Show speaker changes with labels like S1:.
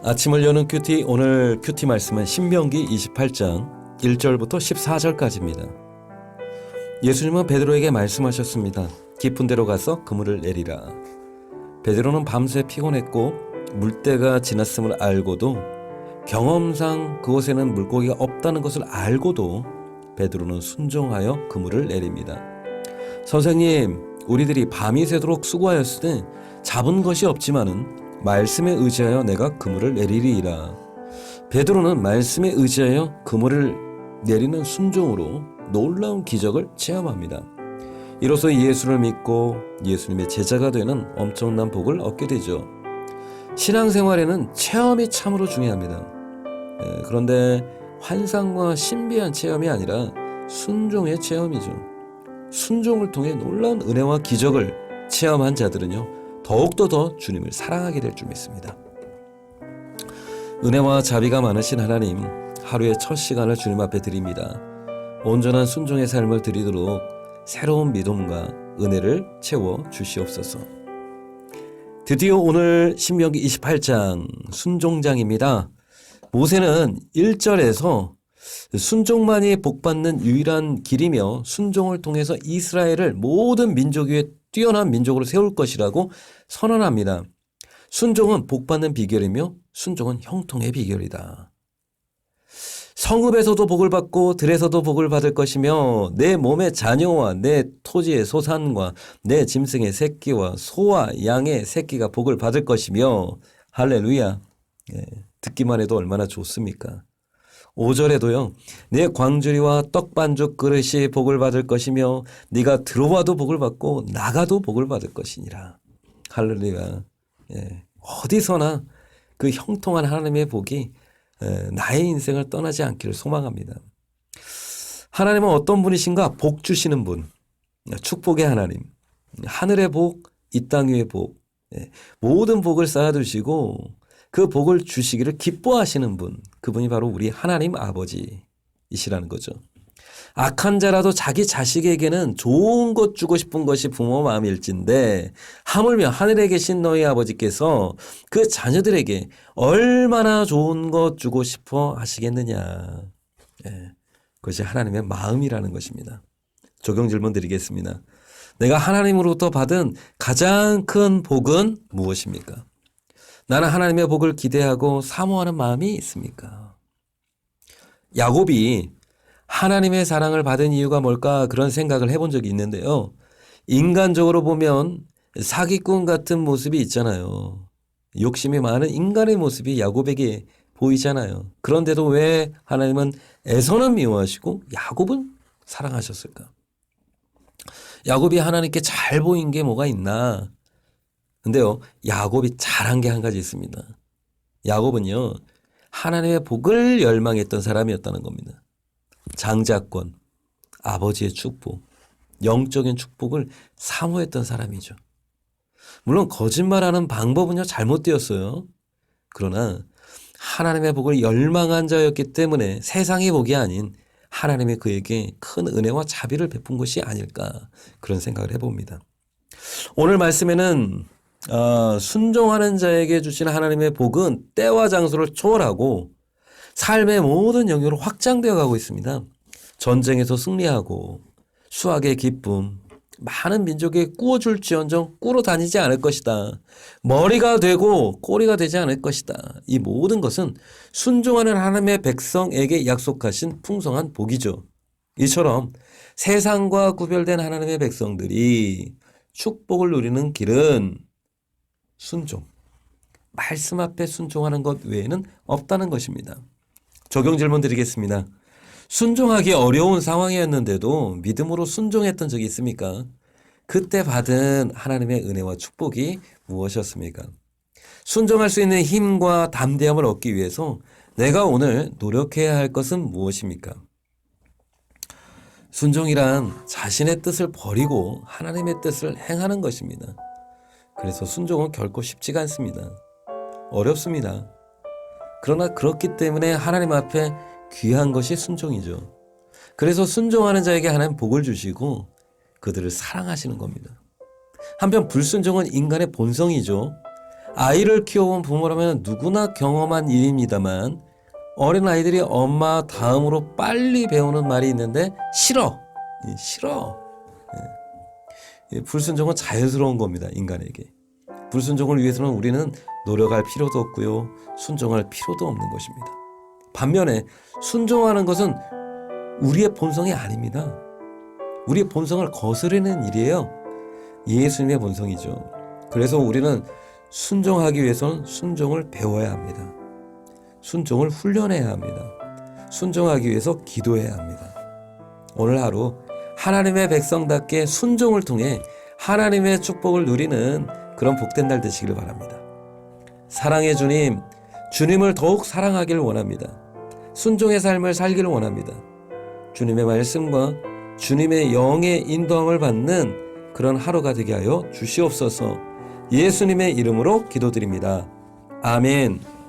S1: 아침을 여는 큐티, 오늘 큐티 말씀은 신명기 28장 1절부터 14절까지입니다. 예수님은 베드로에게 말씀하셨습니다. 깊은 데로 가서 그물을 내리라. 베드로는 밤새 피곤했고 물때가 지났음을 알고도, 경험상 그곳에는 물고기가 없다는 것을 알고도 베드로는 순종하여 그물을 내립니다. 선생님, 우리들이 밤이 새도록 수고하였으되 잡은 것이 없지만은 말씀에 의지하여 내가 그물을 내리리이다. 베드로는 말씀에 의지하여 그물을 내리는 순종으로 놀라운 기적을 체험합니다. 이로써 예수를 믿고 예수님의 제자가 되는 엄청난 복을 얻게 되죠. 신앙생활에는 체험이 참으로 중요합니다. 그런데 환상과 신비한 체험이 아니라 순종의 체험이죠. 순종을 통해 놀라운 은혜와 기적을 체험한 자들은요, 더욱더 더 주님을 사랑하게 될 줄 믿습니다. 은혜와 자비가 많으신 하나님, 하루의 첫 시간을 주님 앞에 드립니다. 온전한 순종의 삶을 드리도록 새로운 믿음과 은혜를 채워 주시옵소서. 드디어 오늘 신명기 28장 순종장입니다. 모세는 1절에서 순종만이 복받는 유일한 길이며 순종을 통해서 이스라엘을 모든 민족 위에 뛰어난 민족으로 세울 것이라고 선언합니다. 순종은 복받는 비결이며 순종은 형통의 비결이다. 성읍에서도 복을 받고 들에서도 복을 받을 것이며 내 몸의 자녀와 내 토지의 소산과 내 짐승의 새끼와 소와 양의 새끼가 복을 받을 것이며, 할렐루야. 듣기만 해도 얼마나 좋습니까? 5절에도요. 내 광주리와 떡반죽 그릇이 복을 받을 것이며 네가 들어와도 복을 받고 나가도 복을 받을 것이니라. 할렐루야. 어디서나 그 형통한 하나님의 복이 나의 인생을 떠나지 않기를 소망합니다. 하나님은 어떤 분이신가? 복 주시는 분, 축복의 하나님, 하늘의 복, 이 땅 위의 복, 모든 복을 쌓아두시고 그 복을 주시기를 기뻐하시는 분, 그분이 바로 우리 하나님 아버지이시라는 거죠. 악한 자라도 자기 자식에게는 좋은 것 주고 싶은 것이 부모 마음일진데, 하물며 하늘에 계신 너희 아버지께서 그 자녀들에게 얼마나 좋은 것 주고 싶어 하시겠느냐. 그것이 하나님의 마음이라는 것입니다. 적용 질문 드리겠습니다. 내가 하나님으로부터 받은 가장 큰 복은 무엇입니까? 나는 하나님의 복을 기대하고 사모하는 마음이 있습니까? 야곱이 하나님의 사랑을 받은 이유가 뭘까, 그런 생각을 해본 적이 있는데요. 인간적으로 보면 사기꾼 같은 모습이 있잖아요. 욕심이 많은 인간의 모습이 야곱에게 보이잖아요. 그런데도 왜 하나님은 에서는 미워하시고 야곱은 사랑하셨을까? 야곱이 하나님께 잘 보인 게 뭐가 있나? 근데요, 야곱이 잘한 게 한 가지 있습니다. 야곱은요, 하나님의 복을 열망했던 사람이었다는 겁니다. 장자권, 아버지의 축복, 영적인 축복을 사모했던 사람이죠. 물론 거짓말하는 방법은요, 잘못되었어요. 그러나 하나님의 복을 열망한 자였기 때문에 세상의 복이 아닌 하나님의 그에게 큰 은혜와 자비를 베푼 것이 아닐까, 그런 생각을 해봅니다. 오늘 말씀에는 순종하는 자에게 주시는 하나님의 복은 때와 장소를 초월하고 삶의 모든 영역으로 확장되어 가고 있습니다. 전쟁에서 승리하고 수학의 기쁨, 많은 민족에 꾸어줄지언정 꾸러 다니지 않을 것이다. 머리가 되고 꼬리가 되지 않을 것이다. 이 모든 것은 순종하는 하나님의 백성에게 약속하신 풍성한 복이죠. 이처럼 세상과 구별된 하나님의 백성들이 축복을 누리는 길은 순종, 말씀 앞에 순종하는 것 외에는 없다는 것입니다. 적용 질문 드리겠습니다. 순종하기 어려운 상황이었는데도 믿음으로 순종했던 적이 있습니까? 그때 받은 하나님의 은혜와 축복이 무엇이었습니까? 순종할 수 있는 힘과 담대함을 얻기 위해서 내가 오늘 노력해야 할 것은 무엇입니까? 순종이란 자신의 뜻을 버리고 하나님의 뜻을 행하는 것입니다. 그래서 순종은 결코 쉽지가 않습니다. 어렵습니다. 그러나 그렇기 때문에 하나님 앞에 귀한 것이 순종이죠. 그래서 순종하는 자에게 하나님 복을 주시고 그들을 사랑하시는 겁니다. 한편 불순종은 인간의 본성이죠. 아이를 키워본 부모라면 누구나 경험한 일입니다만 어린아이들이 엄마 다음으로 빨리 배우는 말이 있는데 싫어. 싫어. 불순종은 자연스러운 겁니다. 인간에게. 불순종을 위해서는 우리는 노력할 필요도 없고요. 순종할 필요도 없는 것입니다. 반면에 순종하는 것은 우리의 본성이 아닙니다. 우리의 본성을 거스르는 일이에요. 예수님의 본성이죠. 그래서 우리는 순종하기 위해서는 순종을 배워야 합니다. 순종을 훈련해야 합니다. 순종하기 위해서 기도해야 합니다. 오늘 하루 하나님의 백성답게 순종을 통해 하나님의 축복을 누리는 그런 복된 날 되시길 바랍니다. 사랑의 주님, 주님을 더욱 사랑하길 원합니다. 순종의 삶을 살기를 원합니다. 주님의 말씀과 주님의 영의 인도함을 받는 그런 하루가 되게 하여 주시옵소서. 예수님의 이름으로 기도드립니다. 아멘.